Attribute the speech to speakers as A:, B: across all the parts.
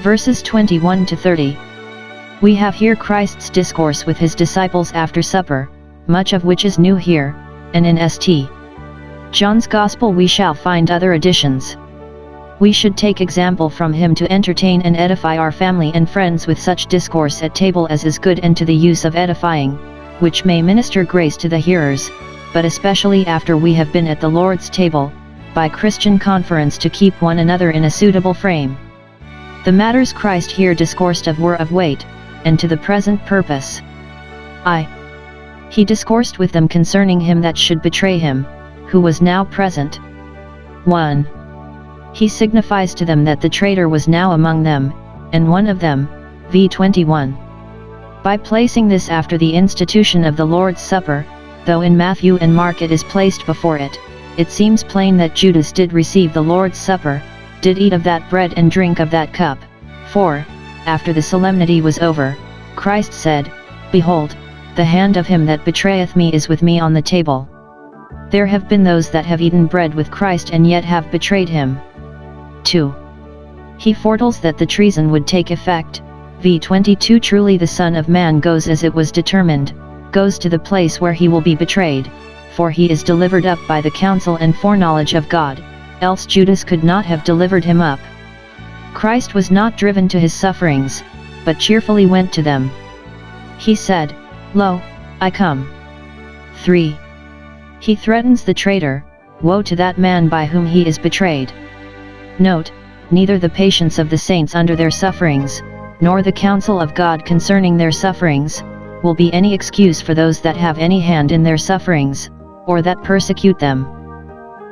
A: Verses 21 to 30. We have here Christ's discourse with his disciples after supper, much of which is new here, and in St. John's Gospel we shall find other additions. We should take example from him to entertain and edify our family and friends with such discourse at table as is good and to the use of edifying, which may minister grace to the hearers, but especially after we have been at the Lord's table, by Christian conference to keep one another in a suitable frame. The matters Christ here discoursed of were of weight, and to the present purpose. He discoursed with them concerning him that should betray him, who was now present. 1. He signifies to them that the traitor was now among them, and one of them, v. 21. By placing this after the institution of the Lord's Supper, though in Matthew and Mark it is placed before it, it seems plain that Judas did receive the Lord's Supper, did eat of that bread and drink of that cup. For, after the solemnity was over, Christ said, Behold, the hand of him that betrayeth me is with me on the table. There have been those that have eaten bread with Christ and yet have betrayed him. 2. He foretells that the treason would take effect, v. 22. Truly the Son of Man goes as it was determined, goes to the place where he will be betrayed, for he is delivered up by the counsel and foreknowledge of God, else Judas could not have delivered him up. Christ was not driven to his sufferings, but cheerfully went to them. He said, Lo, I come. 3. He threatens the traitor, woe to that man by whom he is betrayed. Note, neither the patience of the saints under their sufferings, nor the counsel of God concerning their sufferings, will be any excuse for those that have any hand in their sufferings, or that persecute them.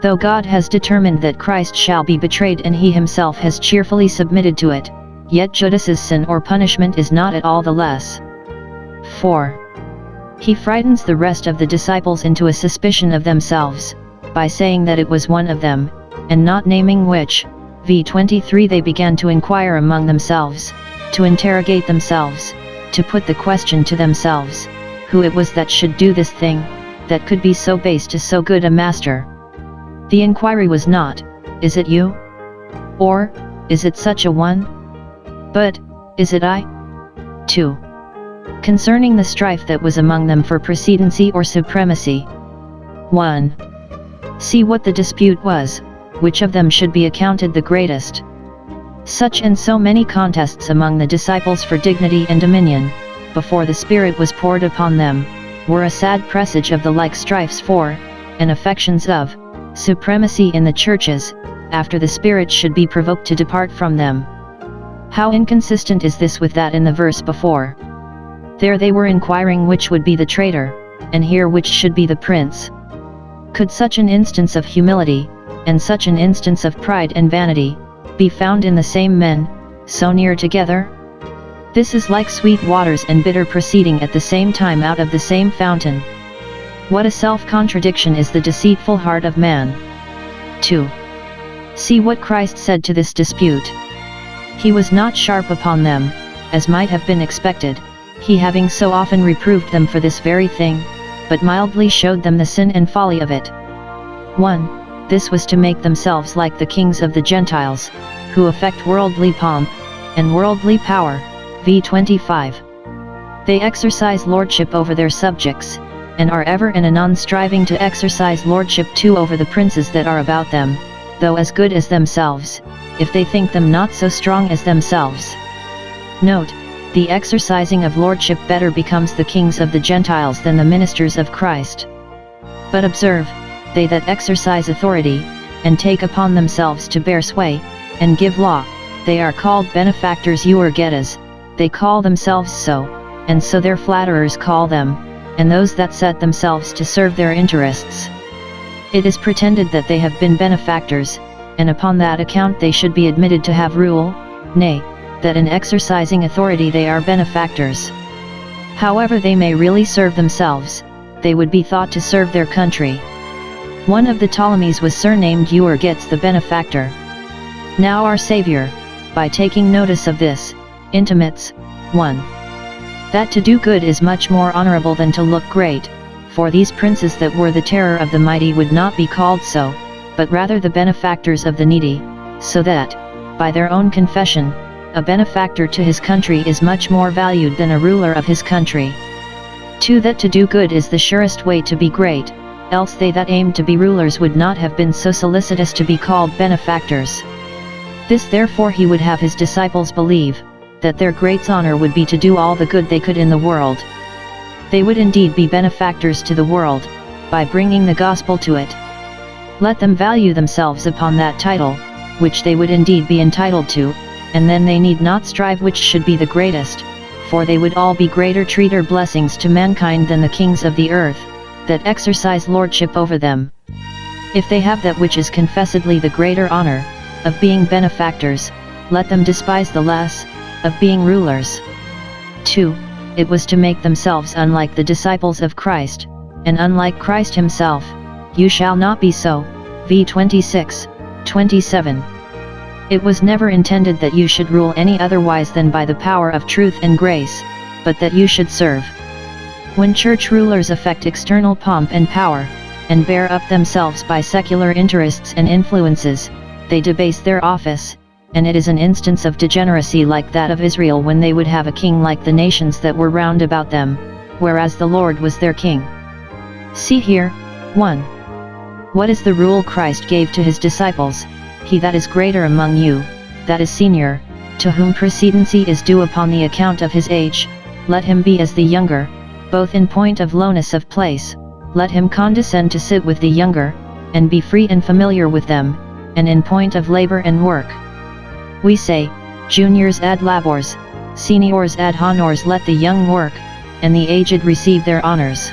A: Though God has determined that Christ shall be betrayed and he himself has cheerfully submitted to it, yet Judas's sin or punishment is not at all the less. 4. He frightens the rest of the disciples into a suspicion of themselves, by saying that it was one of them, and not naming which, v. 23. They began to inquire among themselves, to interrogate themselves, to put the question to themselves, who it was that should do this thing, that could be so base to so good a master. The inquiry was not, Is it you? Or, Is it such a one? But, Is it I? 2. Concerning the strife that was among them for precedency or supremacy. 1. See what the dispute was, which of them should be accounted the greatest. Such and so many contests among the disciples for dignity and dominion, before the Spirit was poured upon them, were a sad presage of the like strifes for, and affections of, supremacy in the churches, after the Spirit should be provoked to depart from them. How inconsistent is this with that in the verse before? There they were inquiring which would be the traitor, and here which should be the prince. Could such an instance of humility, and such an instance of pride and vanity, be found in the same men, so near together? This is like sweet waters and bitter proceeding at the same time out of the same fountain. What a self-contradiction is the deceitful heart of man. 2. See what Christ said to this dispute. He was not sharp upon them, as might have been expected, he having so often reproved them for this very thing, but mildly showed them the sin and folly of it. 1. This was to make themselves like the kings of the Gentiles, who affect worldly pomp, and worldly power, v. 25. They exercise lordship over their subjects, and are ever and anon striving to exercise lordship too over the princes that are about them, though as good as themselves, if they think them not so strong as themselves. Note, the exercising of lordship better becomes the kings of the Gentiles than the ministers of Christ. But observe, they that exercise authority, and take upon themselves to bear sway, and give law, they are called benefactors Euergetes, they call themselves so, and so their flatterers call them, and those that set themselves to serve their interests. It is pretended that they have been benefactors, and upon that account they should be admitted to have rule, nay, that in exercising authority they are benefactors. However they may really serve themselves, they would be thought to serve their country. One of the Ptolemies was surnamed Euergetes the benefactor. Now our Saviour, by taking notice of this, intimates, 1. That to do good is much more honorable than to look great, for these princes that were the terror of the mighty would not be called so, but rather the benefactors of the needy, so that, by their own confession, a benefactor to his country is much more valued than a ruler of his country. 2. That to do good is the surest way to be great, else they that aimed to be rulers would not have been so solicitous to be called benefactors. This therefore he would have his disciples believe, that their great honor would be to do all the good they could in the world. They would indeed be benefactors to the world, by bringing the gospel to it. Let them value themselves upon that title, which they would indeed be entitled to, and then they need not strive which should be the greatest, for they would all be greater treater blessings to mankind than the kings of the earth, that exercise lordship over them. If they have that which is confessedly the greater honor, of being benefactors, let them despise the less, of being rulers. 2. It was to make themselves unlike the disciples of Christ, and unlike Christ himself. You shall not be so. V 26:27. It was never intended that you should rule any otherwise than by the power of truth and grace, but that you should serve. When church rulers affect external pomp and power, and bear up themselves by secular interests and influences, they debase their office, and it is an instance of degeneracy like that of Israel when they would have a king like the nations that were round about them, whereas the Lord was their king. See here. 1. What is the rule Christ gave to his disciples? He that is greater among you, that is senior, to whom precedency is due upon the account of his age, let him be as the younger, both in point of lowness of place, let him condescend to sit with the younger, and be free and familiar with them, and in point of labor and work. We say, juniors ad labors, seniors ad honors. Let the young work, and the aged receive their honors.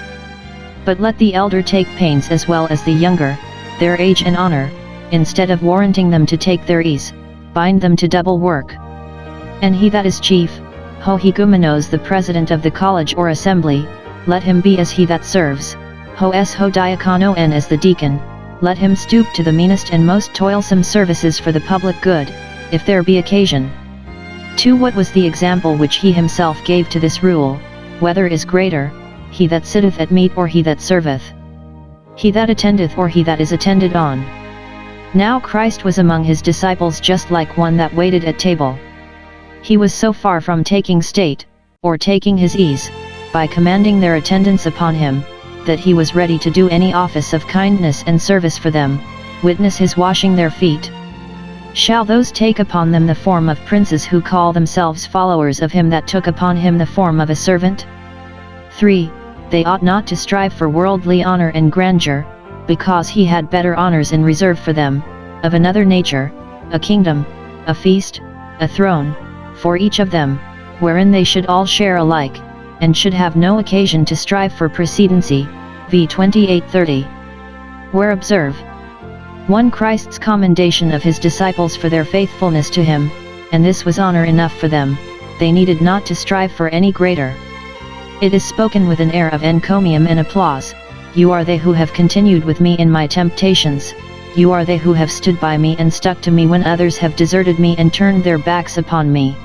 A: But let the elder take pains as well as the younger, their age and honor, instead of warranting them to take their ease, bind them to double work. And he that is chief, ho higumenos, the president of the college or assembly, let him be as he that serves, ho diakono, and as the deacon, let him stoop to the meanest and most toilsome services for the public good, if there be occasion. 2. What was the example which he himself gave to this rule? Whether is greater, he that sitteth at meat or he that serveth? He that attendeth or he that is attended on? Now Christ was among his disciples just like one that waited at table. He was so far from taking state, or taking his ease, by commanding their attendance upon him, that he was ready to do any office of kindness and service for them, witness his washing their feet. Shall those take upon them the form of princes who call themselves followers of him that took upon him the form of a servant? 3. They ought not to strive for worldly honor and grandeur, because he had better honors in reserve for them, of another nature, a kingdom, a feast, a throne, for each of them, wherein they should all share alike, and should have no occasion to strive for precedency. V 28:30. Where observe 1. Christ's commendation of his disciples for their faithfulness to him, and this was honor enough for them, they needed not to strive for any greater. It is spoken with an air of encomium and applause. You are they who have continued with me in my temptations, you are they who have stood by me and stuck to me when others have deserted me and turned their backs upon me.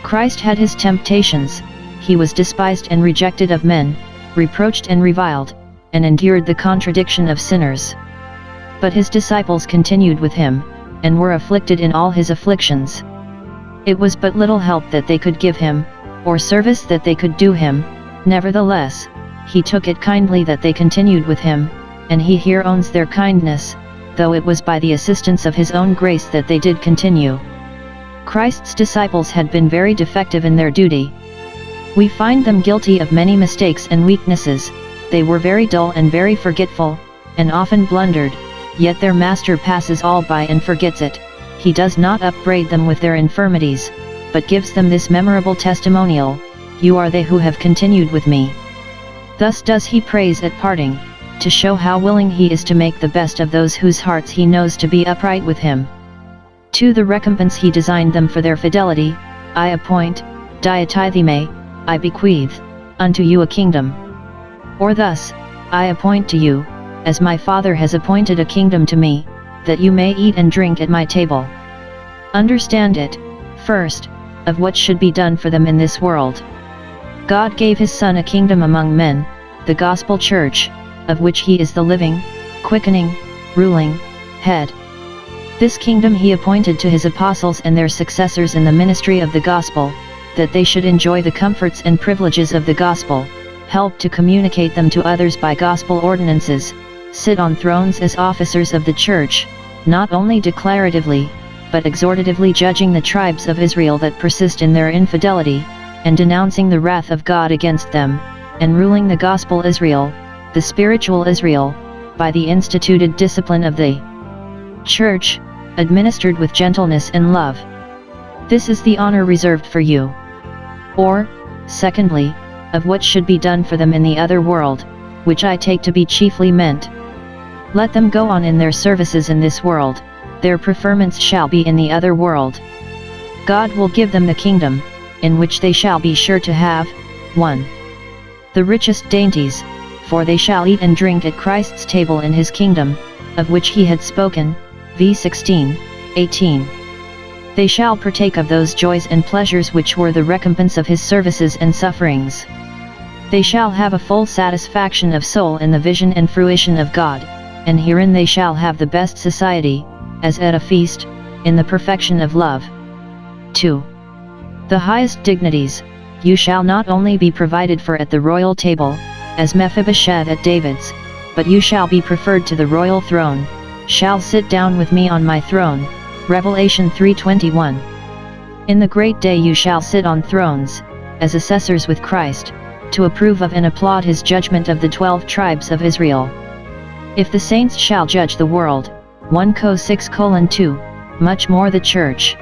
A: Christ had his temptations, he was despised and rejected of men, reproached and reviled, and endured the contradiction of sinners. But his disciples continued with him, and were afflicted in all his afflictions. It was but little help that they could give him, or service that they could do him, nevertheless, he took it kindly that they continued with him, and he here owns their kindness, though it was by the assistance of his own grace that they did continue. Christ's disciples had been very defective in their duty. We find them guilty of many mistakes and weaknesses, they were very dull and very forgetful, and often blundered, yet their Master passes all by and forgets it. He does not upbraid them with their infirmities, but gives them this memorable testimonial, you are they who have continued with me. Thus does he praise at parting, to show how willing he is to make the best of those whose hearts he knows to be upright with him. 2. The recompense he designed them for their fidelity, I appoint, diatitheme, I bequeath, unto you a kingdom. Or thus, I appoint to you, as my Father has appointed a kingdom to me, that you may eat and drink at my table. Understand it, first, of what should be done for them in this world. God gave his Son a kingdom among men, the gospel church, of which he is the living, quickening, ruling head. This kingdom he appointed to his apostles and their successors in the ministry of the gospel, that they should enjoy the comforts and privileges of the gospel, help to communicate them to others by gospel ordinances, sit on thrones as officers of the church, not only declaratively, but exhortatively judging the tribes of Israel that persist in their infidelity, and denouncing the wrath of God against them, and ruling the gospel Israel, the spiritual Israel, by the instituted discipline of the church, administered with gentleness and love. This is the honor reserved for you. Or, secondly, of what should be done for them in the other world, which I take to be chiefly meant. Let them go on in their services in this world, their preferments shall be in the other world. God will give them the kingdom, in which they shall be sure to have, 1. The richest dainties, for they shall eat and drink at Christ's table in his kingdom, of which he had spoken, v. 16:18. They shall partake of those joys and pleasures which were the recompense of his services and sufferings. They shall have a full satisfaction of soul in the vision and fruition of God, and herein they shall have the best society, as at a feast, in the perfection of love. 2. The highest dignities, you shall not only be provided for at the royal table, as Mephibosheth at David's, but you shall be preferred to the royal throne, shall sit down with me on my throne, Revelation 3:21. In the great day you shall sit on thrones, as assessors with Christ, to approve of and applaud his judgment of the 12 tribes of Israel. If the saints shall judge the world, 1 Cor 6:2, much more the church.